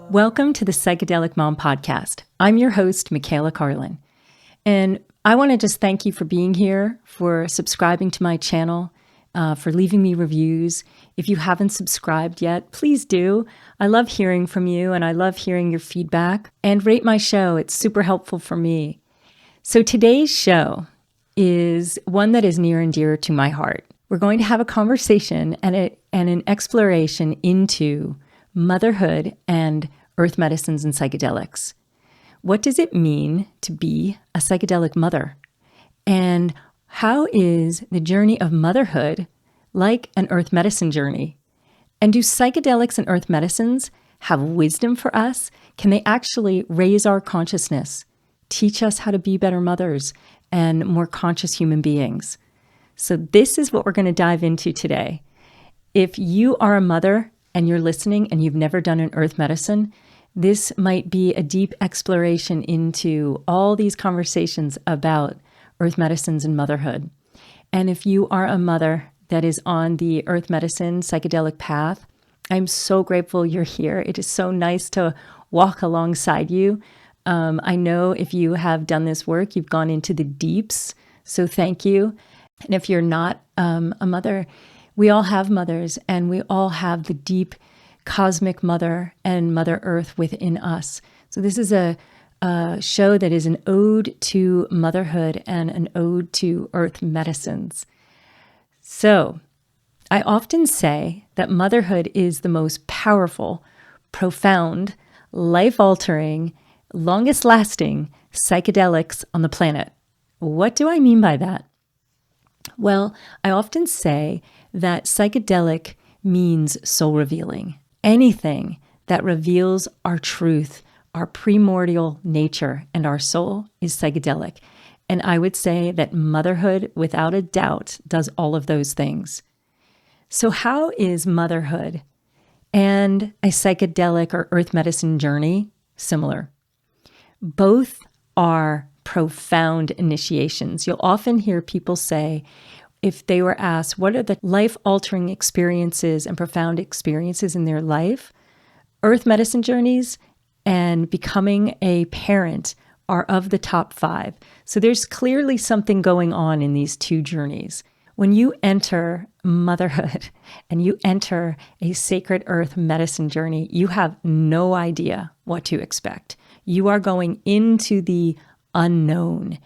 Welcome to the Psychedelic Mom podcast. I'm your host, Michaela Carlin. And I want to just thank you for being here, for subscribing to my channel, for leaving me reviews. If you haven't subscribed yet, please do. I love hearing from you and I love hearing your feedback. And rate my show. It's super helpful for me. So today's show is one that is near and dear to my heart. We're going to have a conversation and an exploration into motherhood and earth medicines and psychedelics. What does it mean to be a psychedelic mother? And how is the journey of motherhood like an earth medicine journey? And do psychedelics and earth medicines have wisdom for us? Can they actually raise our consciousness, teach us how to be better mothers and more conscious human beings? So this is what we're going to dive into today. If you are a mother and you're listening and you've never done an earth medicine, this might be a deep exploration into all these conversations about earth medicines and motherhood. And if you are a mother that is on the earth medicine psychedelic path, I'm so grateful you're here. It is so nice to walk alongside you. I know if you have done this work, you've gone into the deeps. So thank you. And if you're not a mother, we all have mothers and we all have the deep cosmic mother and Mother Earth within us. So this is a show that is an ode to motherhood and an ode to earth medicines. So I often say that motherhood is the most powerful, profound, life-altering, longest-lasting psychedelics on the planet. What do I mean by that? Well, I often say that psychedelic means soul-revealing. Anything that reveals our truth, our primordial nature, and our soul is psychedelic. And I would say that motherhood, without a doubt, does all of those things. So how is motherhood and a psychedelic or earth medicine journey similar? Both are profound initiations. You'll often hear people say, if they were asked, what are the life-altering experiences and profound experiences in their life? Earth medicine journeys and becoming a parent are of the top 5. So there's clearly something going on in these two journeys. When you enter motherhood and you enter a sacred earth medicine journey, you have no idea what to expect. You are going into the unknown.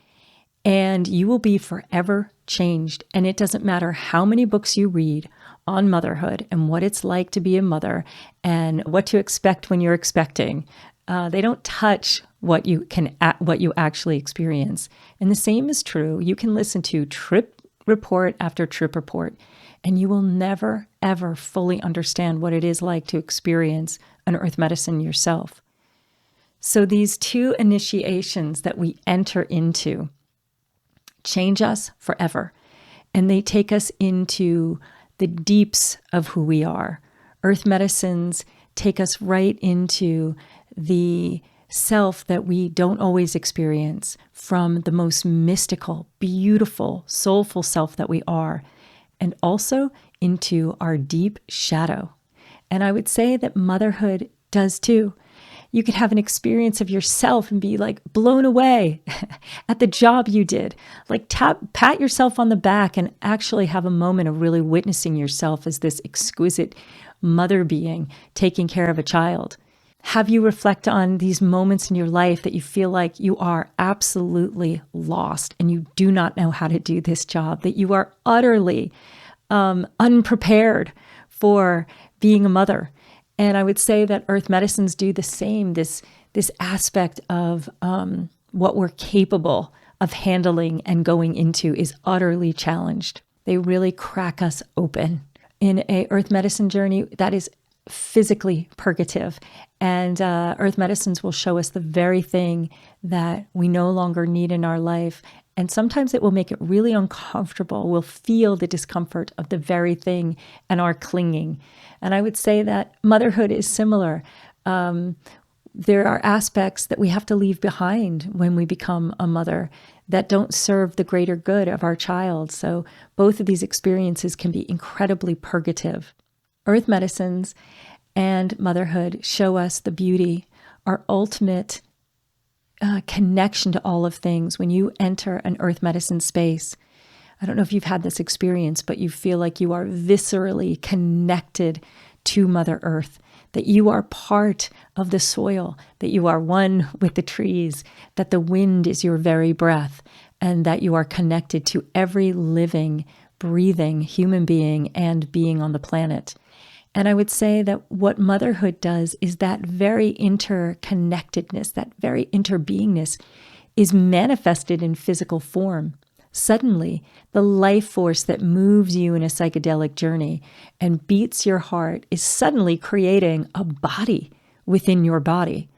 And you will be forever changed. And it doesn't matter how many books you read on motherhood and what it's like to be a mother and what to expect when you're expecting. They don't touch what you actually experience. And the same is true. You can listen to trip report after trip report, and you will never, ever fully understand what it is like to experience an earth medicine yourself. So these two initiations that we enter into change us forever. And they take us into the deeps of who we are. Earth medicines take us right into the self that we don't always experience, from the most mystical, beautiful, soulful self that we are, and also into our deep shadow. And I would say that motherhood does too. You could have an experience of yourself and be like blown away at the job you did. Like pat yourself on the back and actually have a moment of really witnessing yourself as this exquisite mother being taking care of a child. Have you reflect on these moments in your life that you feel like you are absolutely lost and you do not know how to do this job, that you are utterly unprepared for being a mother? And I would say that earth medicines do the same, this aspect of what we're capable of handling and going into is utterly challenged. They really crack us open. In a earth medicine journey, that is physically purgative. And earth medicines will show us the very thing that we no longer need in our life. And sometimes it will make it really uncomfortable. We'll feel the discomfort of the very thing and our clinging. And I would say that motherhood is similar. There are aspects that we have to leave behind when we become a mother that don't serve the greater good of our child. So both of these experiences can be incredibly purgative. Earth medicines and motherhood show us the beauty, our ultimate connection to all of things. When you enter an earth medicine space, I don't know if you've had this experience, but you feel like you are viscerally connected to Mother Earth, that you are part of the soil, that you are one with the trees, that the wind is your very breath, and that you are connected to every living, breathing human being and being on the planet. And I would say that what motherhood does is that very interconnectedness, that very interbeingness is manifested in physical form. Suddenly, the life force that moves you in a psychedelic journey and beats your heart is suddenly creating a body within your body.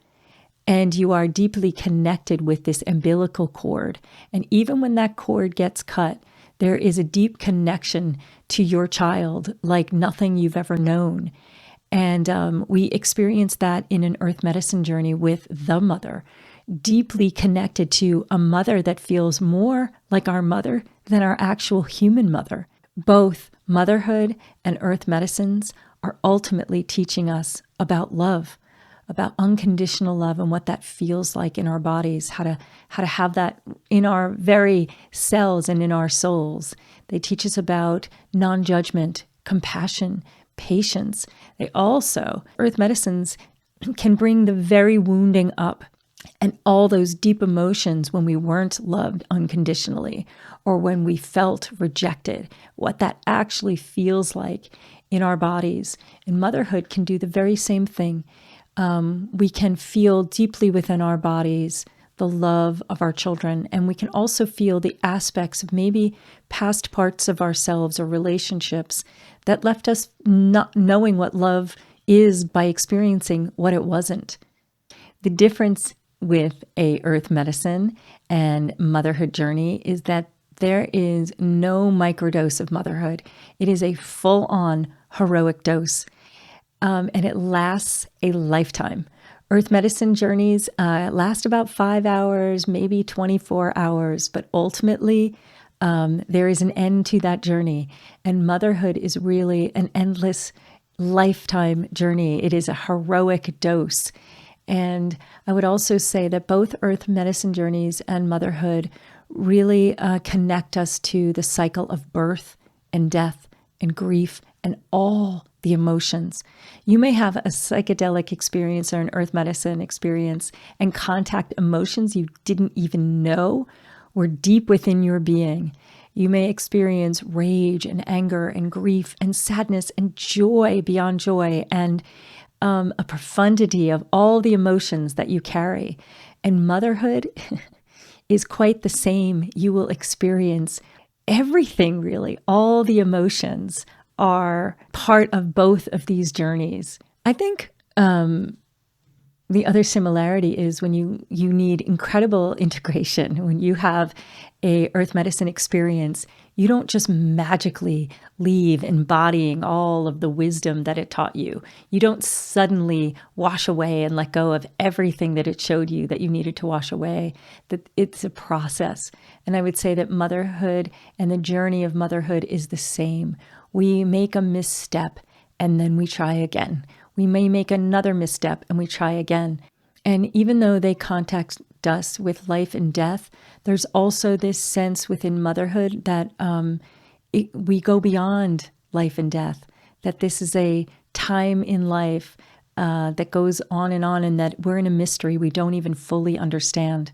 And you are deeply connected with this umbilical cord. And even when that cord gets cut, there is a deep connection to your child like nothing you've ever known. And we experience that in an earth medicine journey with the mother, deeply connected to a mother that feels more like our mother than our actual human mother. Both motherhood and earth medicines are ultimately teaching us about love, about unconditional love and what that feels like in our bodies, how to have that in our very cells and in our souls. They teach us about non-judgment, compassion, patience. They also, earth medicines can bring the very wounding up and all those deep emotions when we weren't loved unconditionally or when we felt rejected, what that actually feels like in our bodies. And motherhood can do the very same thing. We can feel deeply within our bodies the love of our children, and we can also feel the aspects of maybe past parts of ourselves or relationships that left us not knowing what love is by experiencing what it wasn't. The difference with a earth medicine and motherhood journey is that there is no microdose of motherhood. It is a full-on heroic dose, and it lasts a lifetime. Earth medicine journeys last about 5 hours, maybe 24 hours, but ultimately there is an end to that journey. And motherhood is really an endless lifetime journey. It is a heroic dose. And I would also say that both earth medicine journeys and motherhood really connect us to the cycle of birth and death and grief and all the emotions. You may have a psychedelic experience or an earth medicine experience and contact emotions you didn't even know were deep within your being. You may experience rage and anger and grief and sadness and joy beyond joy and a profundity of all the emotions that you carry. And motherhood is quite the same. You will experience everything, really. All the emotions are part of both of these journeys. I think the other similarity is when you need incredible integration. When you have a earth medicine experience, you don't just magically leave embodying all of the wisdom that it taught you. You don't suddenly wash away and let go of everything that it showed you that you needed to wash away. That it's a process. And I would say that motherhood and the journey of motherhood is the same. We make a misstep and then we try again. We may make another misstep and we try again. And even though they contact us with life and death, there's also this sense within motherhood that we go beyond life and death, that this is a time in life that goes on, and that we're in a mystery we don't even fully understand.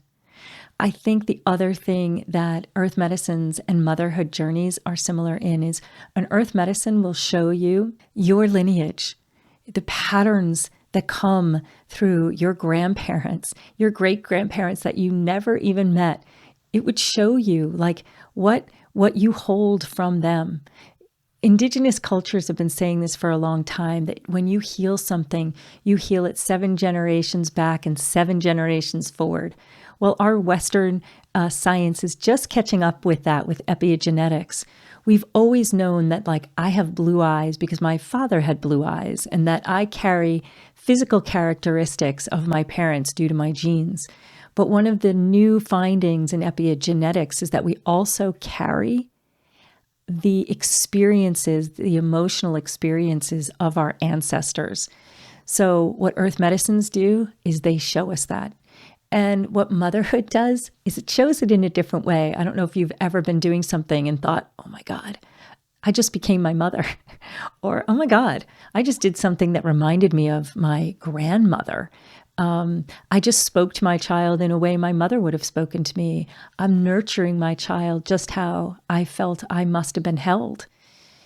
I think the other thing that earth medicines and motherhood journeys are similar in is an earth medicine will show you your lineage, the patterns that come through your grandparents, your great-grandparents that you never even met. It would show you like what you hold from them. Indigenous cultures have been saying this for a long time, that when you heal something, you heal it 7 generations back and 7 generations forward. Well, our Western science is just catching up with that with epigenetics. We've always known that, like, I have blue eyes because my father had blue eyes, and that I carry physical characteristics of my parents due to my genes. But one of the new findings in epigenetics is that we also carry the experiences, the emotional experiences of our ancestors. So what earth medicines do is they show us that. And what motherhood does is it shows it in a different way. I don't know if you've ever been doing something and thought, oh my God, I just became my mother. Or, oh my God, I just did something that reminded me of my grandmother. I just spoke to my child in a way my mother would have spoken to me. I'm nurturing my child just how I felt I must have been held.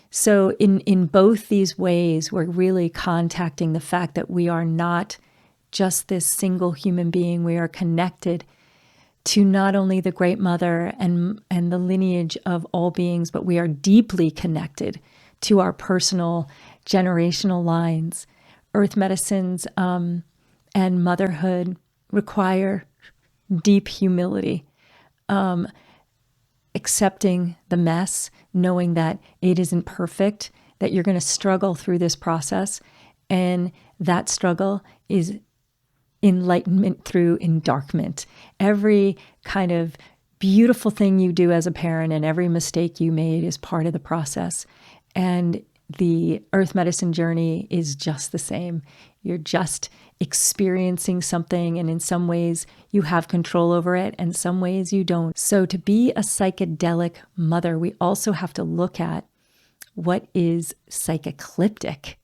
So in both these ways, we're really contacting the fact that we are not just this single human being. We are connected to not only the Great Mother and the lineage of all beings, but we are deeply connected to our personal generational lines. Earth medicines and motherhood require deep humility, accepting the mess, knowing that it isn't perfect, that you're going to struggle through this process. And that struggle is enlightenment through endarkment. Every kind of beautiful thing you do as a parent and every mistake you made is part of the process. And the earth medicine journey is just the same. You're just experiencing something, and in some ways you have control over it, and some ways you don't. So to be a psychedelic mother, we also have to look at what is psychecliptic.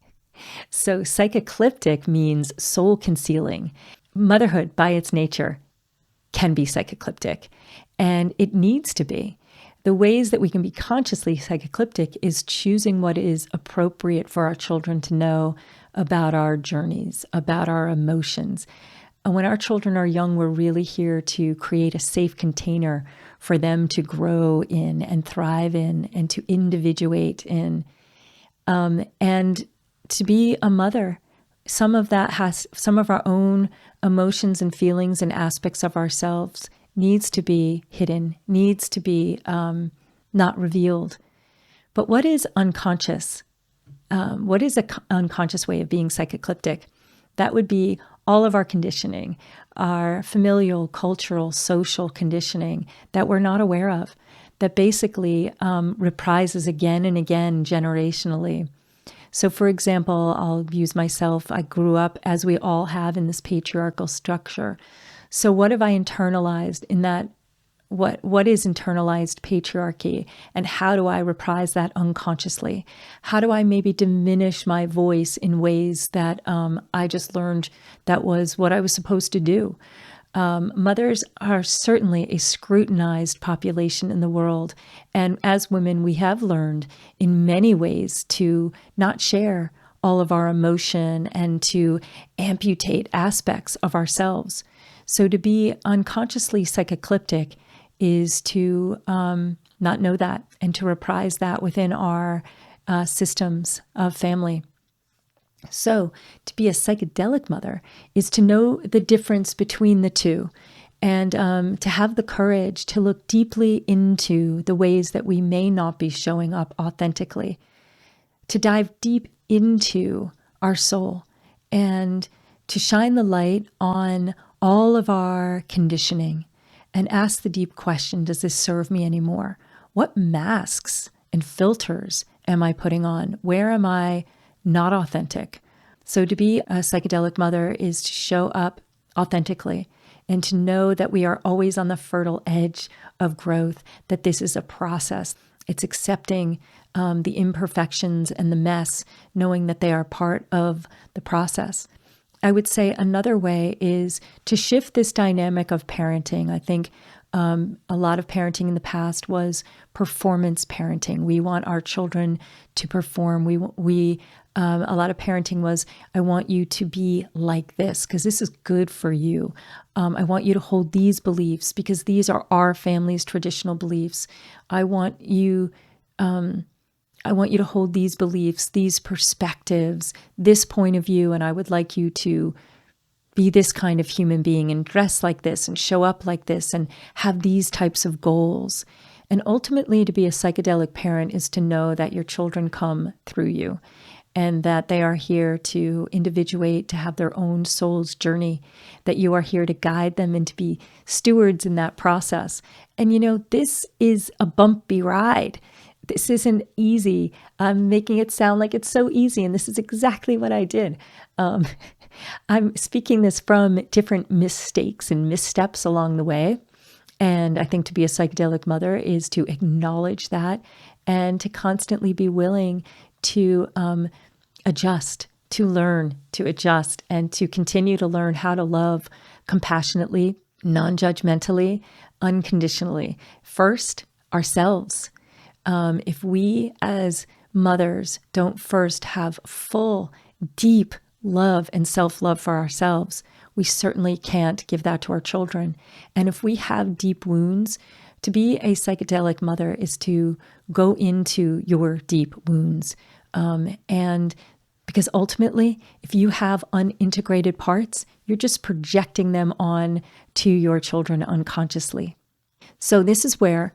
So psychecliptic means soul concealing. Motherhood, by its nature, can be psychecliptic, and it needs to be. The ways that we can be consciously psychecliptic is choosing what is appropriate for our children to know about our journeys, about our emotions. And when our children are young, we're really here to create a safe container for them to grow in and thrive in and to individuate in. And to be a mother, some of that has some of our own emotions and feelings and aspects of ourselves needs to be hidden, needs to be not revealed. But what is unconscious? What is an unconscious way of being psychecliptic? That would be all of our conditioning, our familial, cultural, social conditioning that we're not aware of, that basically reprises again and again generationally. So for example, I'll use myself. I grew up, as we all have, in this patriarchal structure. So what have I internalized in that? What is internalized patriarchy, and how do I reprise that unconsciously? How do I maybe diminish my voice in ways that I just learned that was what I was supposed to do? Mothers are certainly a scrutinized population in the world. And as women, we have learned in many ways to not share all of our emotion and to amputate aspects of ourselves. So to be unconsciously psychecliptic is to not know that and to reprise that within our systems of family. So to be a psychedelic mother is to know the difference between the two, and to have the courage to look deeply into the ways that we may not be showing up authentically, to dive deep into our soul and to shine the light on all of our conditioning and ask the deep question, does this serve me anymore? What masks and filters am I putting on? Where am I not authentic? So to be a psychedelic mother is to show up authentically and to know that we are always on the fertile edge of growth, that this is a process. It's accepting the imperfections and the mess, knowing that they are part of the process. I would say another way is to shift this dynamic of parenting. I think a lot of parenting in the past was performance parenting. We want our children to perform. A lot of parenting was, I want you to be like this because this is good for you. I want you to hold these beliefs because these are our family's traditional beliefs. I want you to hold these beliefs, these perspectives, this point of view, and I would like you to be this kind of human being and dress like this and show up like this and have these types of goals. And ultimately, to be a psychedelic parent is to know that your children come through you. and that they are here to individuate, to have their own soul's journey, that you are here to guide them and to be stewards in that process. And this is a bumpy ride. This isn't easy. I'm making it sound like it's so easy, and this is exactly what I did. I'm speaking this from different mistakes and missteps along the way. And I think to be a psychedelic mother is to acknowledge that and to constantly be willing to adjust, to learn, to adjust, and to continue to learn how to love compassionately, non-judgmentally, unconditionally. First, ourselves. If we as mothers don't first have full, deep love and self-love for ourselves, we certainly can't give that to our children. And if we have deep wounds, to be a psychedelic mother is to go into your deep wounds. And because ultimately, if you have unintegrated parts, you're just projecting them on to your children unconsciously. So this is where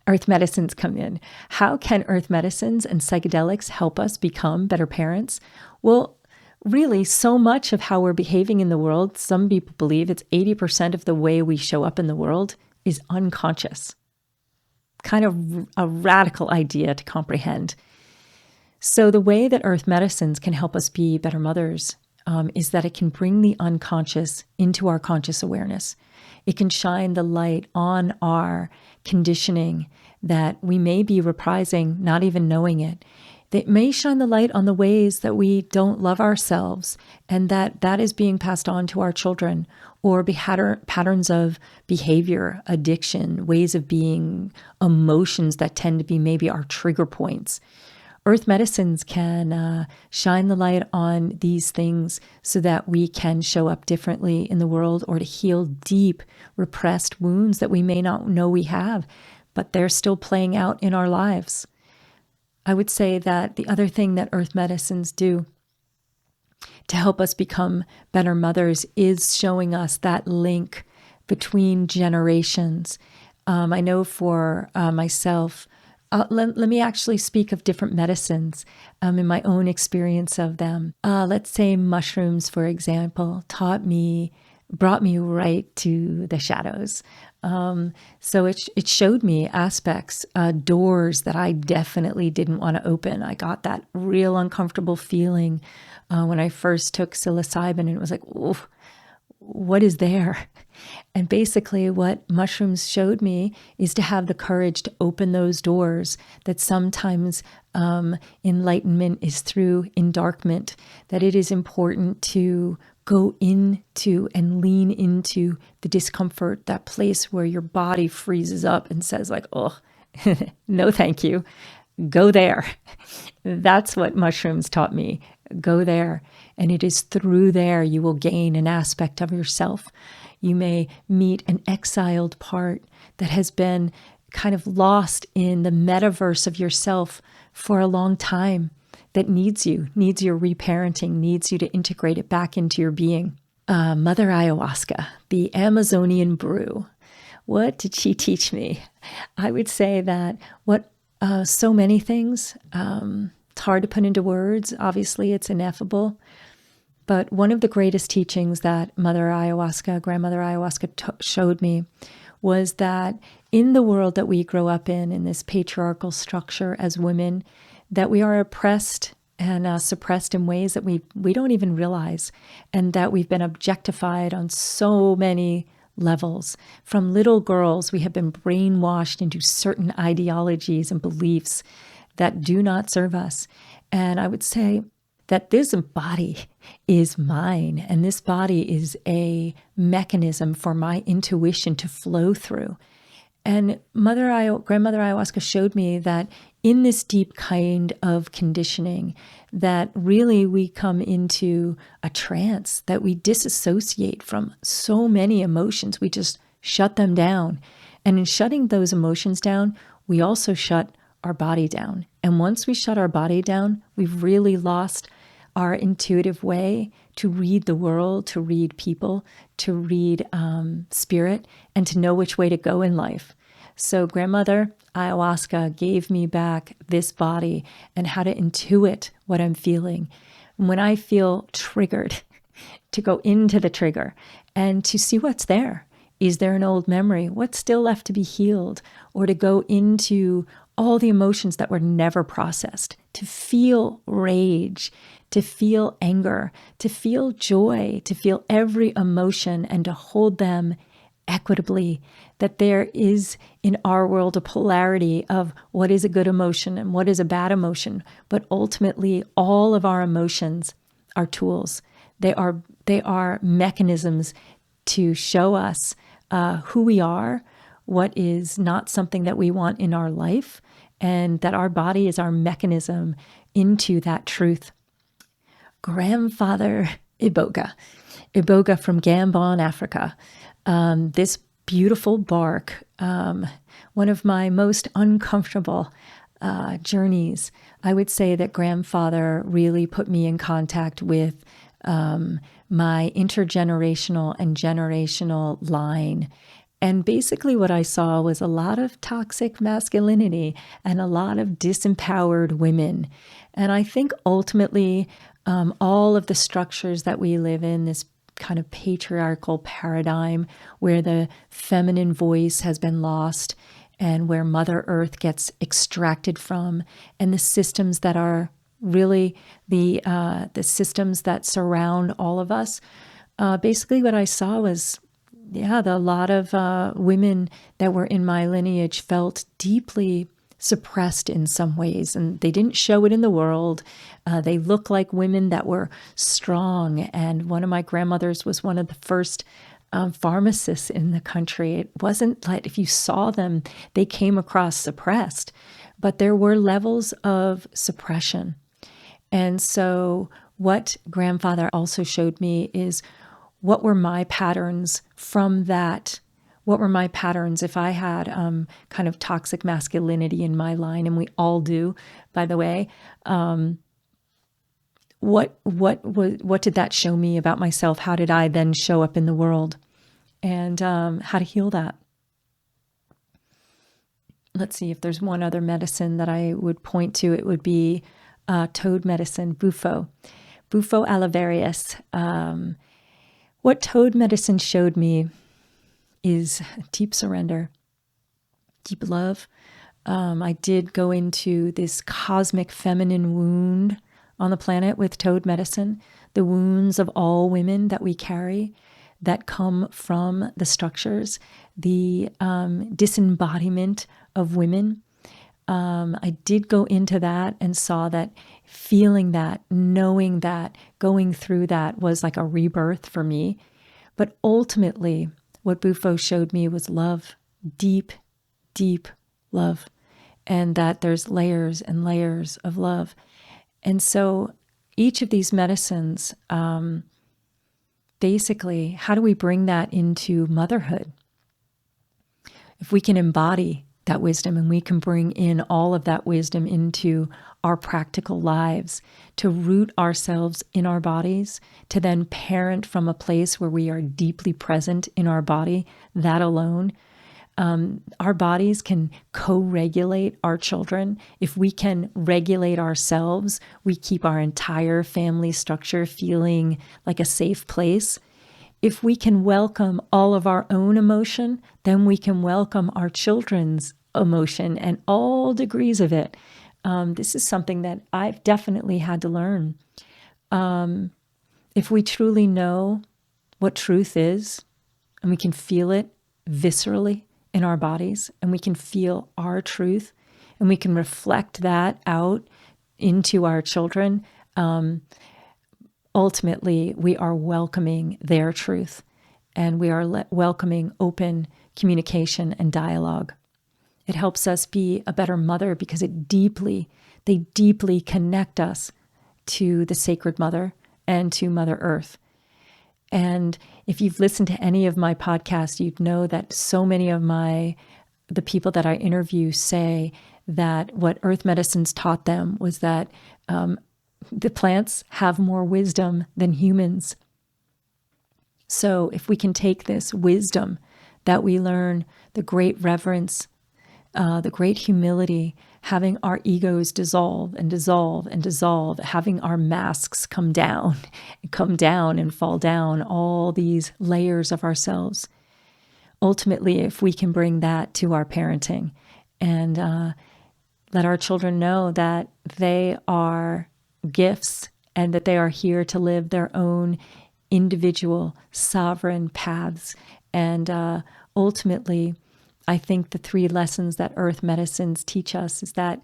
earth medicines come in. How can earth medicines and psychedelics help us become better parents? Well, really, so much of how we're behaving in the world, some people believe it's 80% of the way we show up in the world is unconscious. Kind of a radical idea to comprehend. So the way that earth medicines can help us be better mothers is that it can bring the unconscious into our conscious awareness. It can shine the light on our conditioning that we may be reprising, not even knowing it. It may shine the light on the ways that we don't love ourselves, and that is being passed on to our children, or patterns of behavior, addiction, ways of being, emotions that tend to be maybe our trigger points. Earth medicines can shine the light on these things so that we can show up differently in the world, or to heal deep repressed wounds that we may not know we have, but they're still playing out in our lives. I would say that the other thing that earth medicines do to help us become better mothers is showing us that link between generations. I know for myself, let me actually speak of different medicines in my own experience of them. Let's say mushrooms, for example, brought me right to the shadows. So it showed me aspects, doors that I definitely didn't want to open. I got that real uncomfortable feeling when I first took psilocybin, and it was like, oh, what is there? And basically what mushrooms showed me is to have the courage to open those doors, that sometimes enlightenment is through endarkment, that it is important to go into and lean into the discomfort, that place where your body freezes up and says like, oh, no, thank you. Go there. That's what mushrooms taught me. Go there. And it is through there you will gain an aspect of yourself. You may meet an exiled part that has been kind of lost in the metaverse of yourself for a long time, that needs your reparenting, needs you to integrate it back into your being. Mother Ayahuasca, the Amazonian brew. What did she teach me? I would say that so many things, it's hard to put into words. Obviously, it's ineffable. But one of the greatest teachings that Grandmother Ayahuasca showed me was that in the world that we grow up in this patriarchal structure as women, that we are oppressed and suppressed in ways that we don't even realize, and that we've been objectified on so many levels. From little girls, we have been brainwashed into certain ideologies and beliefs that do not serve us. And I would say that this body is mine, and this body is a mechanism for my intuition to flow through. And Grandmother Ayahuasca showed me that in this deep kind of conditioning, that really we come into a trance, that we disassociate from so many emotions. We just shut them down. And in shutting those emotions down, we also shut our body down. And once we shut our body down, we've really lost our intuitive way to read the world, to read people, to read spirit, and to know which way to go in life. So grandmother ayahuasca gave me back this body and how to intuit what I'm feeling. And when I feel triggered, to go into the trigger and to see what's there. Is there an old memory? What's still left to be healed? Or to go into all the emotions that were never processed, to feel rage, to feel anger, to feel joy, to feel every emotion and to hold them equitably, that there is in our world a polarity of what is a good emotion and what is a bad emotion. But ultimately, all of our emotions are tools. They are mechanisms to show us who we are, what is not something that we want in our life, and that our body is our mechanism into that truth. Grandfather 𝗘𝗶𝗀 from Gabon, Africa. This beautiful bark, one of my most uncomfortable journeys. I would say that grandfather really put me in contact with my intergenerational and generational line. And basically what I saw was a lot of toxic masculinity and a lot of disempowered women. And I think ultimately all of the structures that we live in, this kind of patriarchal paradigm where the feminine voice has been lost and where Mother Earth gets extracted from, and the systems that are really the systems that surround all of us. Basically what I saw was, a lot of women that were in my lineage felt deeply suppressed in some ways, and they didn't show it in the world. They looked like women that were strong, and one of my grandmothers was one of the first pharmacists in the country. It wasn't like if you saw them, they came across suppressed, but there were levels of suppression. And so what grandfather also showed me is what were my patterns from that? What were my patterns if I had kind of toxic masculinity in my line, and we all do, by the way. What did that show me about myself? How did I then show up in the world? And how to heal that. Let's see if there's one other medicine that I would point to. It would be toad medicine, bufo alvarius. What toad medicine showed me is deep surrender, deep love. I did go into this cosmic feminine wound on the planet with toad medicine, the wounds of all women that we carry that come from the structures, the disembodiment of women. I did go into that and saw that feeling that, knowing that, going through that was like a rebirth for me. But ultimately, what bufo showed me was love, deep, deep love, and that there's layers and layers of love. And so each of these medicines, basically, how do we bring that into motherhood? If we can embody that wisdom and we can bring in all of that wisdom into our practical lives, to root ourselves in our bodies, to then parent from a place where we are deeply present in our body, that alone. Our bodies can co-regulate our children. If we can regulate ourselves, we keep our entire family structure feeling like a safe place. If we can welcome all of our own emotion, then we can welcome our children's emotion and all degrees of it. This is something that I've definitely had to learn. If we truly know what truth is, and we can feel it viscerally in our bodies, and we can feel our truth, and we can reflect that out into our children, ultimately, we are welcoming their truth, and we are welcoming open communication and dialogue. It helps us be a better mother because they deeply connect us to the sacred mother and to Mother Earth. And if you've listened to any of my podcasts, you'd know that so many of the people that I interview say that what earth medicines taught them was that the plants have more wisdom than humans. So if we can take this wisdom that we learn, the great reverence the great humility, having our egos dissolve and dissolve and dissolve, having our masks come down and fall down, all these layers of ourselves. Ultimately, if we can bring that to our parenting and let our children know that they are gifts and that they are here to live their own individual sovereign paths. And ultimately, I think the 3 lessons that earth medicines teach us is that,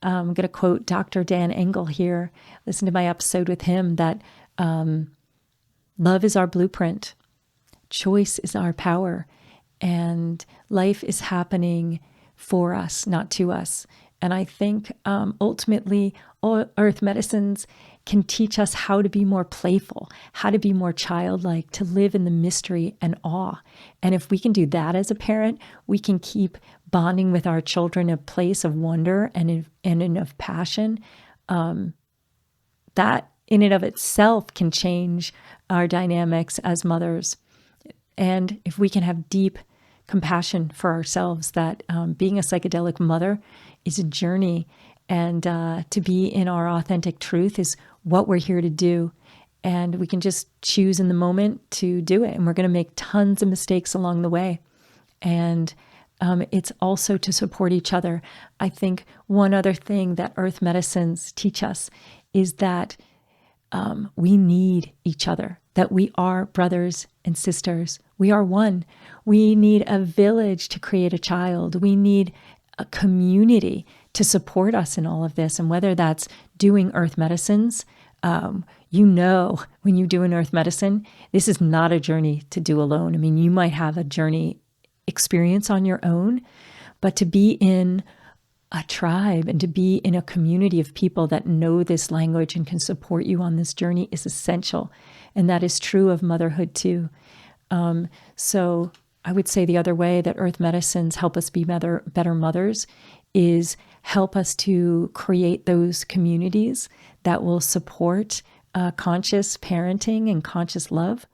I'm going to quote Dr. Dan Engel here, listen to my episode with him, that love is our blueprint, choice is our power, and life is happening for us, not to us. And I think ultimately, all earth medicines can teach us how to be more playful, how to be more childlike, to live in the mystery and awe. And if we can do that as a parent, we can keep bonding with our children in a place of wonder and of passion. That in and of itself can change our dynamics as mothers. And if we can have deep compassion for ourselves, that being a psychedelic mother is a journey, and to be in our authentic truth is what we're here to do. And we can just choose in the moment to do it. And we're going to make tons of mistakes along the way. And it's also to support each other. I think one other thing that earth medicines teach us is that we need each other, that we are brothers and sisters. We are one. We need a village to create a child. We need a community to support us in all of this. And whether that's doing earth medicines, when you do an earth medicine, this is not a journey to do alone. I mean, you might have a journey experience on your own, but to be in a tribe and to be in a community of people that know this language and can support you on this journey is essential. And that is true of motherhood too. So I would say the other way that earth medicines help us be better mothers is help us to create those communities that will support conscious parenting and conscious love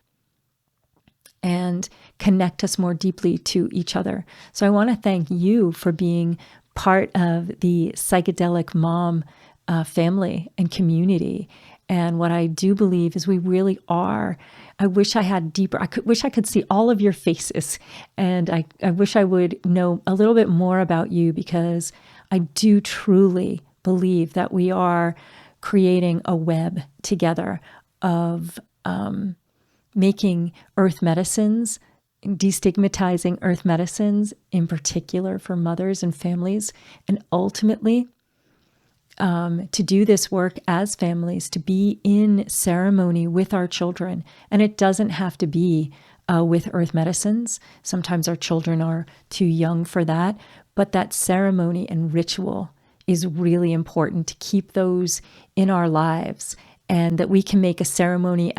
and connect us more deeply to each other. So I want to thank you for being part of the Psychedelic Mom family and community. And what I do believe is we really are. I wish I had deeper, wish I could see all of your faces. And I wish I would know a little bit more about you, because I do truly believe that we are creating a web together of making earth medicines, destigmatizing earth medicines in particular for mothers and families, and ultimately to do this work as families, to be in ceremony with our children. And it doesn't have to be with earth medicines. Sometimes our children are too young for that, but that ceremony and ritual is really important to keep those in our lives, and that we can make a ceremony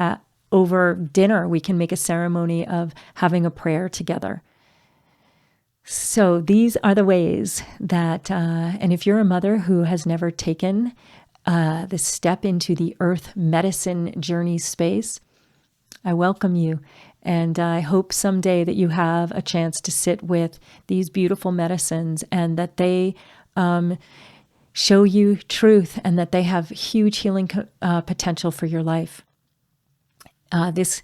over dinner. We can make a ceremony of having a prayer together. So these are the ways that, and if you're a mother who has never taken the step into the earth medicine journey space, I welcome you. And I hope someday that you have a chance to sit with these beautiful medicines, and that they show you truth, and that they have huge healing potential for your life. This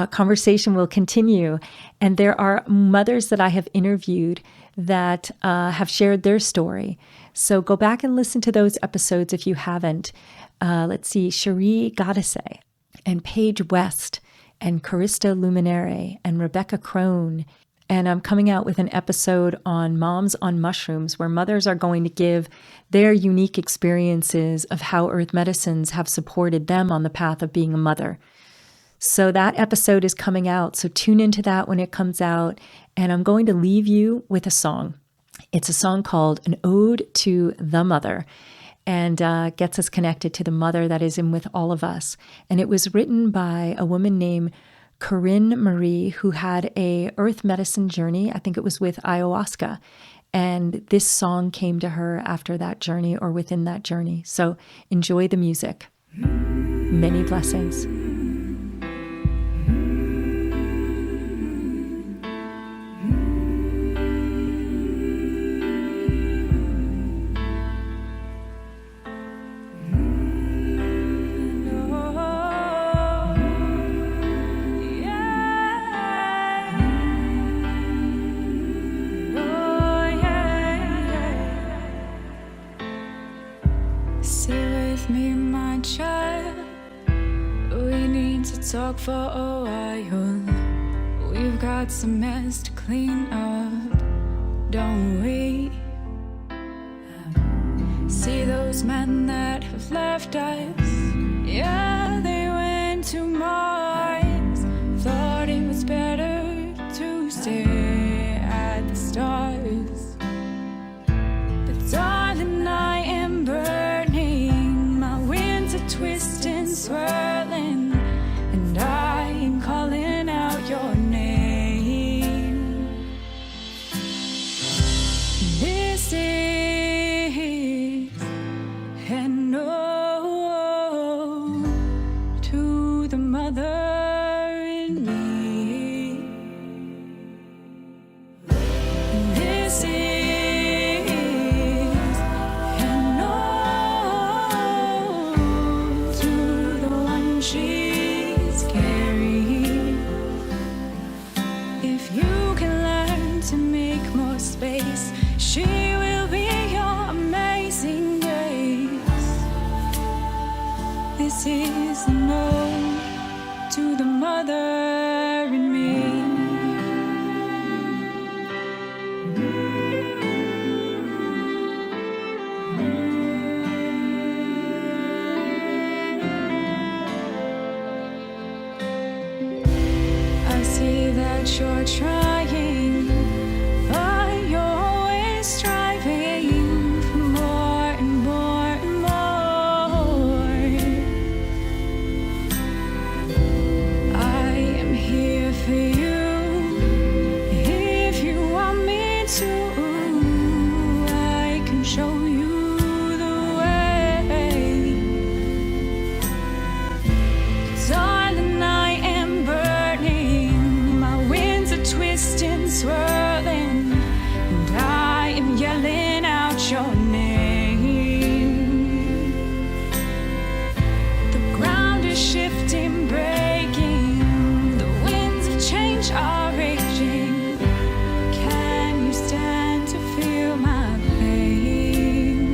conversation will continue. And there are mothers that I have interviewed that have shared their story. So go back and listen to those episodes if you haven't. Let's see, 𝗘𝗽𝗶𝗀𝗵𝗹𝗶𝗴𝗵𝗁 and Paige West and 𝗘𝗫 Luminare and Rebecca Crone. And I'm coming out with an episode on Moms on Mushrooms, where mothers are going to give their unique experiences of how earth medicines have supported them on the path of being a mother. So that episode is coming out. So tune into that when it comes out. And I'm going to leave you with a song. It's a song called An Ode to the Mother, and gets us connected to the mother that is in with all of us. And it was written by a woman named Corinne Marie, who had a earth medicine journey. I think it was with ayahuasca. And this song came to her after that journey, or within that journey. So enjoy the music. Many blessings. Sit with me, my child. We need to talk for a while. We've got some mess to clean up, don't we? See those men that have left us? Yeah, they went to Mars. Thought it was better to stare at the stars. But darling, I am burning. My winds are twisting, swirling, and I am calling out your name. This is an ode to the mother in me. This is an ode to the one she's carrying. If you can learn to make more space, she will be your amazing grace. This is an ode to the mother in me. I see that you're trying, but you're always striving for more and more and more. I am here for you if you want me to. I can show you the way. Darling, I am burning. My winds are twisting, swirling, and I am yelling out your name. The ground is shifting, breaking. The winds of change are raging. Can you stand to feel my pain?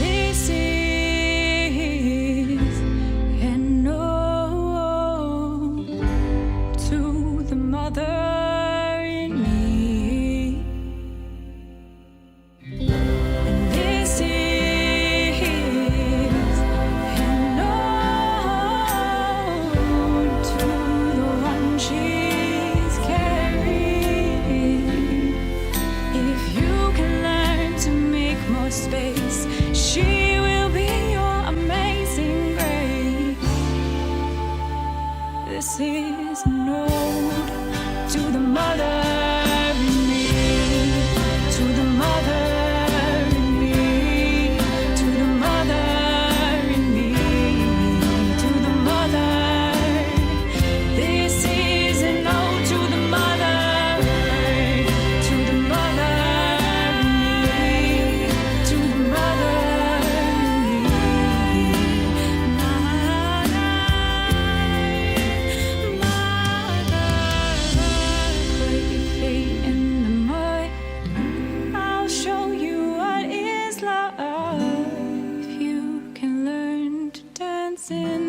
This is an ode to the mother in me. And this is an ode to the one she's carrying. If you can learn to make more space, she will be your amazing grace. This is an ode to the mother in me, to the mother in me, to the mother in me, to the mother. This is an ode to the mother, to the mother in me, to the mother in me. Put your feet in the mud. I'll show you what is love. If you can learn to dance in